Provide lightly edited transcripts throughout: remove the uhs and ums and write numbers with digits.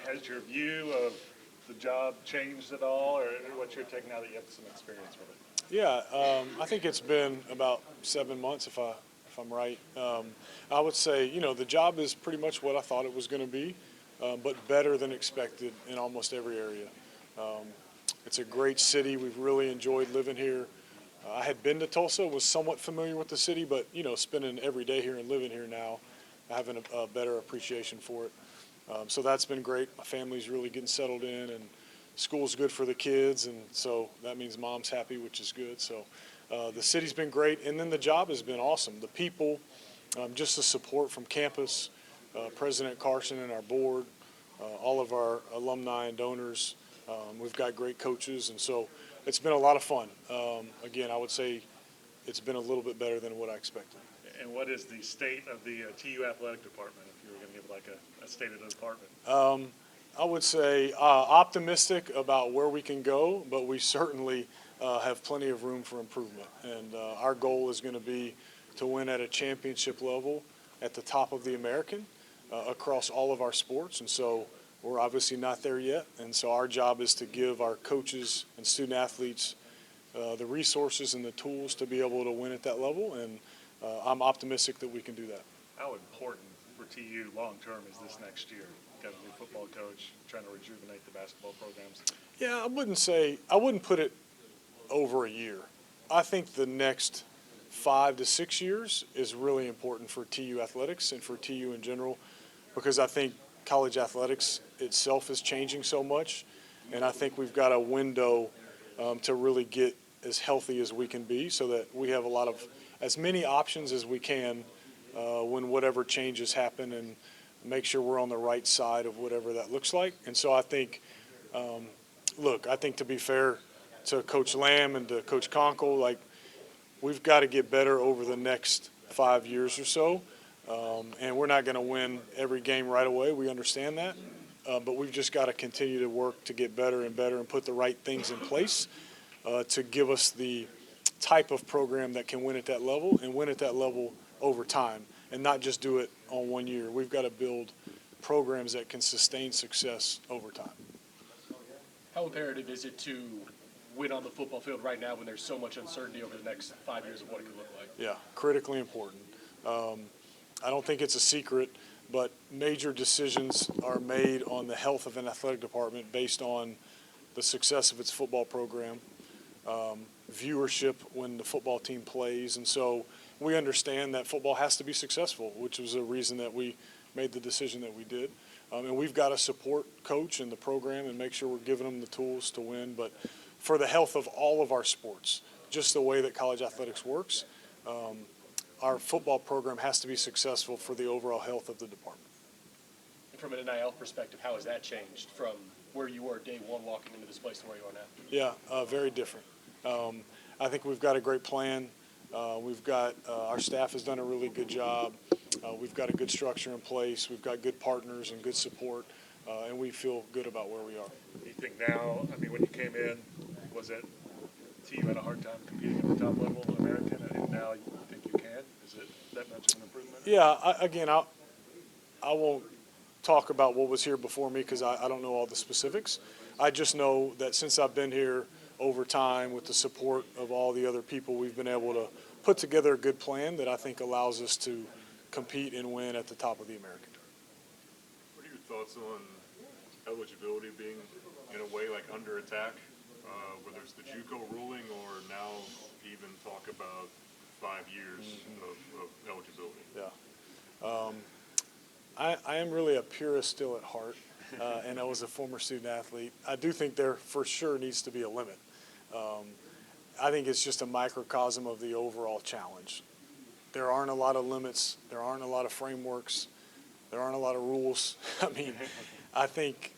has your view of the job changed at all, or what's your take now that you have some experience with it? Yeah, I think it's been about 7 months, if I'm right. I would say, the job is pretty much what I thought it was going to be, but better than expected in almost every area. Um, it's a great city. We've really enjoyed living here. I had been to Tulsa, was somewhat familiar with the city, but spending every day here and living here now, having a better appreciation for it. So that's been great. My family's really getting settled in, and school's good for the kids, and so that means mom's happy, which is good. So the city's been great, and then the job has been awesome. The people, just the support from campus, President Carson and our board, all of our alumni and donors. We've got great coaches, and so it's been a lot of fun. Again, I would say it's been a little bit better than what I expected. And what is the state of the TU athletic department, if you were going to give like a state of the department? I would say optimistic about where we can go, but we certainly have plenty of room for improvement. And our goal is going to be to win at a championship level at the top of the American across all of our sports. And so we're obviously not there yet. And so our job is to give our coaches and student athletes the resources and the tools to be able to win at that level. And I'm optimistic that we can do that. How important for TU long term is this next year? Got a new football coach, trying to rejuvenate the basketball programs. Yeah, I wouldn't put it over a year. I think the next 5 to 6 years is really important for TU athletics and for TU in general, because I think college athletics itself is changing so much, and I think we've got a window to really get as healthy as we can be, so that we have as many options as we can when whatever changes happen, and make sure we're on the right side of whatever that looks like. And so I think, I think to be fair to Coach Lamb and to Coach Conkle, we've got to get better over the next 5 years or so. And we're not going to win every game right away. We understand that. But we've just got to continue to work to get better and better and put the right things in place to give us the type of program that can win at that level and win at that level over time, and not just do it on 1 year. We've got to build programs that can sustain success over time. How imperative is it to win on the football field right now when there's so much uncertainty over the next 5 years of what it could look like? Yeah, critically important. I don't think it's a secret, but major decisions are made on the health of an athletic department based on the success of its football program, viewership when the football team plays. And so we understand that football has to be successful, which was a reason that we made the decision that we did. And we've got to support coach and the program and make sure we're giving them the tools to win. But for the health of all of our sports, just the way that college athletics works, our football program has to be successful for the overall health of the department. And from an NIL perspective, how has that changed from where you were day one walking into this place to where you are now? Yeah, very different. I think we've got a great plan. We've got our staff has done a really good job. We've got a good structure in place. We've got good partners and good support, and we feel good about where we are. Do you think now, when you came in, was it TU had a hard time competing at the top level of American, and now you think you can? Is it that much of an improvement? Yeah, I won't talk about what was here before me because I don't know all the specifics. I just know that since I've been here over time, with the support of all the other people, we've been able to put together a good plan that I think allows us to compete and win at the top of the American. What are your thoughts on eligibility being, in a way, under attack, whether it's the JUCO ruling or now even talk about 5 years of eligibility? Yeah. I am really a purist still at heart, and I was a former student athlete. I do think there for sure needs to be a limit. I think it's just a microcosm of the overall challenge. There aren't a lot of limits. There aren't a lot of frameworks. There aren't a lot of rules. I think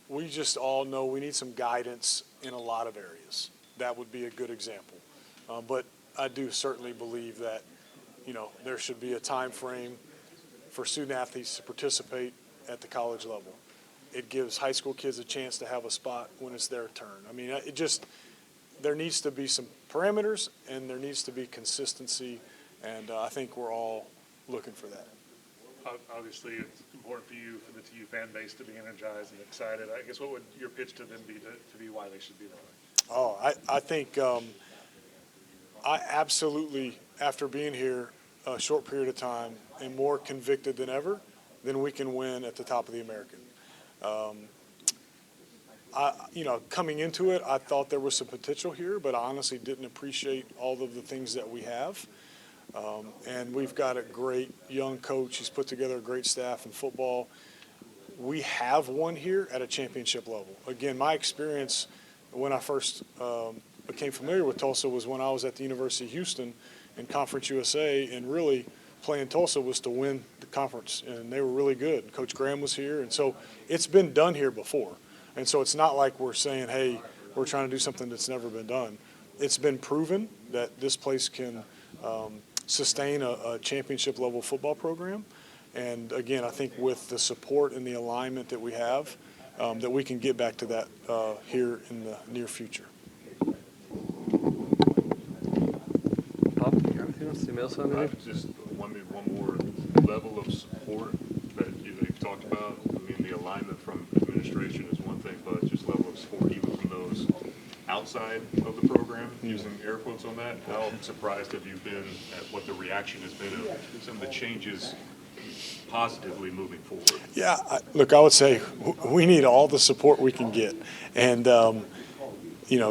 we just all know we need some guidance in a lot of areas. That would be a good example. But I do certainly believe that, there should be a time frame for student athletes to participate at the college level. It gives high school kids a chance to have a spot when it's their turn. There needs to be some parameters, and there needs to be consistency, and I think we're all looking for that. Obviously, it's important for you, for the TU fan base to be energized and excited. I guess what would your pitch to them be to be why they should be that way? Oh, I think I absolutely, after being here a short period of time, am more convicted than ever then we can win at the top of the American. Coming into it, I thought there was some potential here, but I honestly didn't appreciate all of the things that we have. And we've got a great young coach. He's put together a great staff in football. We have won here at a championship level. Again, my experience when I first became familiar with Tulsa was when I was at the University of Houston in Conference USA, and really playing Tulsa was to win the conference, and they were really good. Coach Graham was here, and so it's been done here before. And so it's not like we're saying, hey, we're trying to do something that's never been done. It's been proven that this place can sustain a championship-level football program. And, again, I think with the support and the alignment that we have, that we can get back to that here in the near future. Bob, you got anything else? Anybody else on there? Just maybe one more level of support that you've talked about. I mean, the alignment from administration is one thing, but just level of support even from those outside of the program, using air quotes on that. How surprised have you been at what the reaction has been of some of the changes positively moving forward? Yeah, look, I would say we need all the support we can get. And,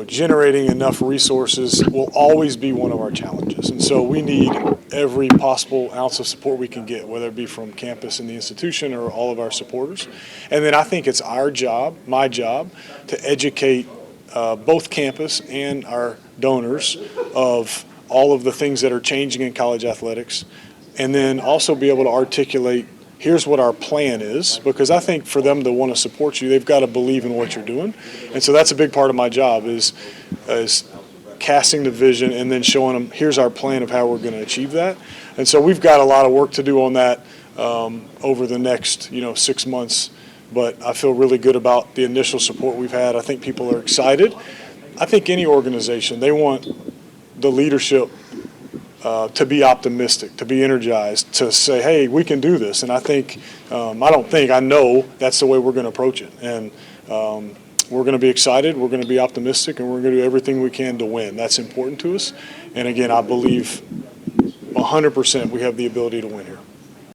generating enough resources will always be one of our challenges. And so we need every possible ounce of support we can get, whether it be from campus and the institution or all of our supporters. And then I think it's our job, my job, to educate both campus and our donors of all of the things that are changing in college athletics, and then also be able to articulate, here's what our plan is, because I think for them to want to support you, they've got to believe in what you're doing. And so that's a big part of my job is casting the vision and then showing them, here's our plan of how we're going to achieve that. And so we've got a lot of work to do on that over the next 6 months. But I feel really good about the initial support we've had. I think people are excited. I think any organization, they want the leadership to be optimistic, to be energized, to say, hey, we can do this. And I think, I know that's the way we're going to approach it. And we're going to be excited, we're going to be optimistic, and we're going to do everything we can to win. That's important to us. And again, I believe 100% we have the ability to win here.